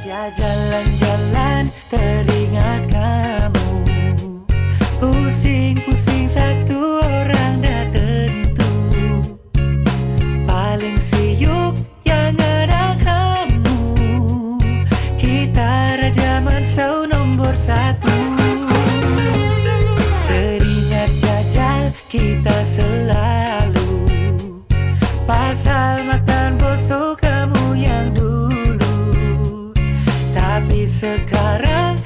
Rahasia jalan-jalan teringat kamu. Pusing-pusing satu orang dah tentu. Paling siuk yang ada kamu. Kita raja mansau nomor satu. Teringat jajal kita selalu. Pasal makan bosok kamu yang dulu. Tapi sekarang